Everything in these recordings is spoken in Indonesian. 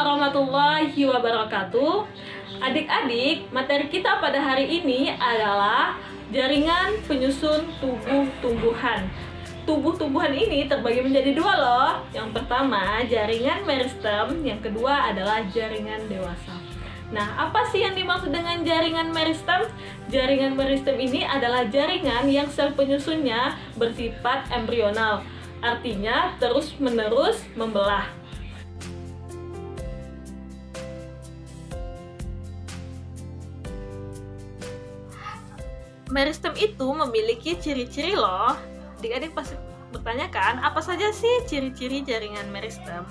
warahmatullahi wabarakatuh. Adik-adik, materi kita pada hari ini adalah jaringan penyusun tubuh tumbuhan. Tubuh tumbuhan ini terbagi menjadi dua loh. Yang pertama jaringan meristem, yang kedua adalah jaringan dewasa. Nah, apa sih yang dimaksud dengan jaringan meristem? Jaringan meristem ini adalah jaringan yang sel penyusunnya bersifat embrional, artinya terus-menerus membelah. Meristem itu memiliki ciri-ciri loh. Adik-adik pasti bertanya kan, apa saja sih ciri-ciri jaringan meristem?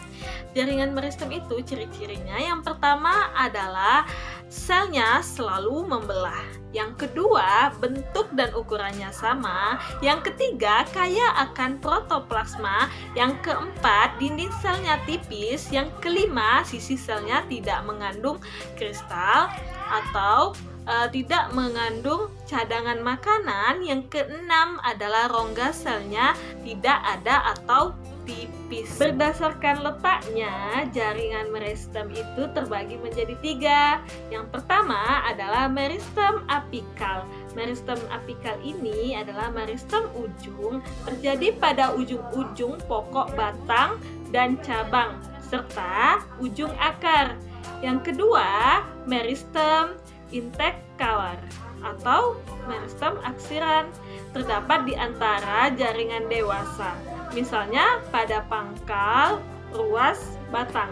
Jaringan meristem itu ciri-cirinya yang pertama adalah selnya selalu membelah. Yang kedua, bentuk dan ukurannya sama. Yang ketiga, kaya akan protoplasma. Yang keempat, dinding selnya tipis. Yang kelima, sisi selnya tidak mengandung kristal atau tidak mengandung cadangan makanan. Yang keenam adalah rongga selnya tidak ada atau tipis. Berdasarkan letaknya, jaringan meristem itu terbagi menjadi tiga. Yang pertama adalah meristem apikal. Meristem apikal ini adalah meristem ujung, terjadi pada ujung-ujung pokok batang dan cabang, serta ujung akar. Yang kedua, meristem intekawar atau meristem aksiran, terdapat di antara jaringan dewasa, misalnya pada pangkal ruas batang.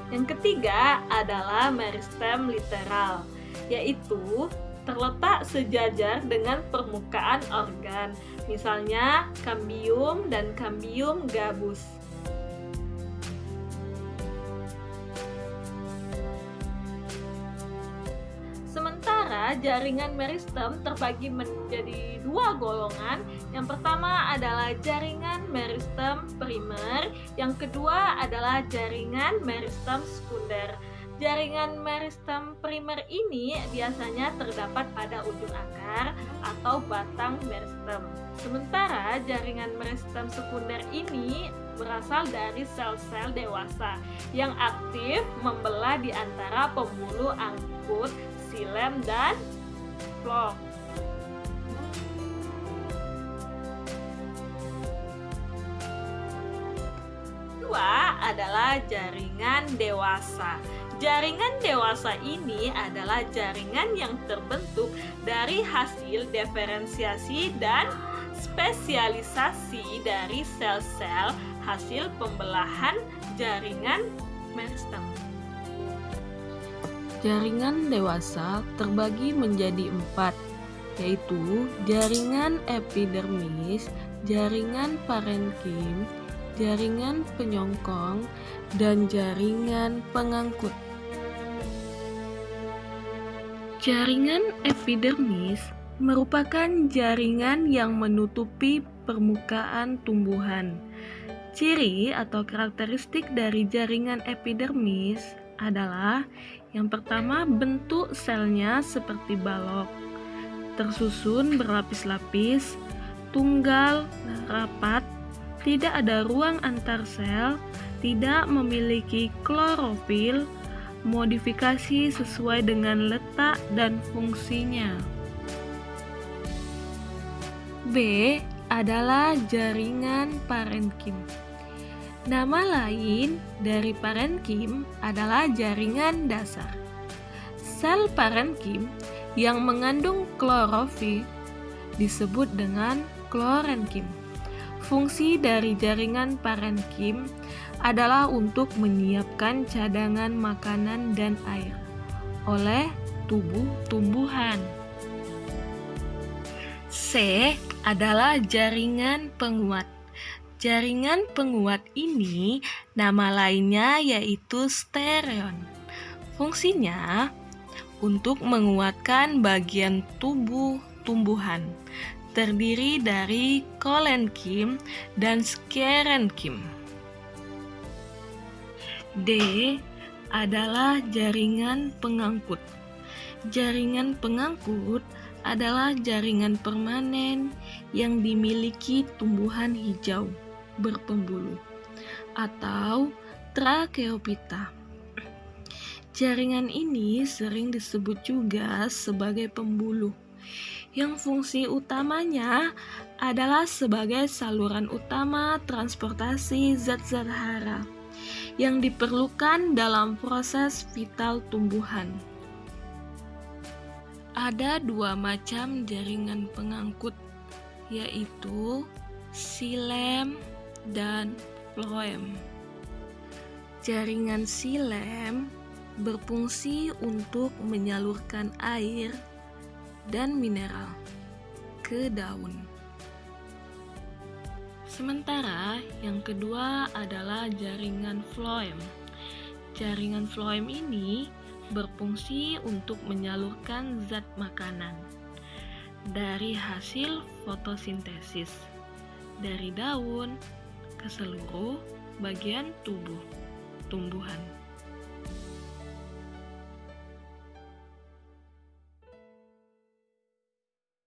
Yang ketiga adalah meristem literal, yaitu terletak sejajar dengan permukaan organ, misalnya kambium dan kambium gabus. Sementara jaringan meristem terbagi menjadi dua golongan. Yang pertama adalah jaringan meristem primer, yang kedua adalah jaringan meristem sekunder. Jaringan meristem primer ini biasanya terdapat pada ujung akar atau batang meristem. Sementara jaringan meristem sekunder ini berasal dari sel-sel dewasa yang aktif membelah di antara pembuluh angkut, silem, dan flok. Kedua adalah jaringan dewasa. Jaringan dewasa ini adalah jaringan yang terbentuk dari hasil diferensiasi dan spesialisasi dari sel-sel hasil pembelahan jaringan meristem. Jaringan dewasa terbagi menjadi 4, yaitu jaringan epidermis, jaringan parenkim, jaringan penyongkong, dan jaringan pengangkut. Jaringan epidermis merupakan jaringan yang menutupi permukaan tumbuhan. Ciri atau karakteristik dari jaringan epidermis adalah yang pertama, bentuk selnya seperti balok, tersusun berlapis-lapis, tunggal, rapat, tidak ada ruang antar sel, tidak memiliki klorofil, modifikasi sesuai dengan letak dan fungsinya. B adalah jaringan parenkim. Nama lain dari parenkim adalah jaringan dasar. Sel parenkim yang mengandung klorofil disebut dengan klorenkim. Fungsi dari jaringan parenkim adalah untuk menyiapkan cadangan makanan dan air oleh tubuh tumbuhan. C adalah jaringan penguat. Jaringan penguat ini nama lainnya yaitu stereon. Fungsinya untuk menguatkan bagian tubuh tumbuhan, terdiri dari kolenkim dan skerenkim. D adalah jaringan pengangkut. Jaringan pengangkut adalah jaringan permanen yang dimiliki tumbuhan hijau berpembuluh atau tracheophyta. Jaringan ini sering disebut juga sebagai pembuluh, yang fungsi utamanya adalah sebagai saluran utama transportasi zat-zat hara yang diperlukan dalam proses vital tumbuhan. Ada dua macam jaringan pengangkut, yaitu xilem dan floem. Jaringan xilem berfungsi untuk menyalurkan air dan mineral ke daun. Sementara yang kedua adalah jaringan floem. Jaringan floem ini berfungsi untuk menyalurkan zat makanan dari hasil fotosintesis dari daun ke seluruh bagian tubuh tumbuhan.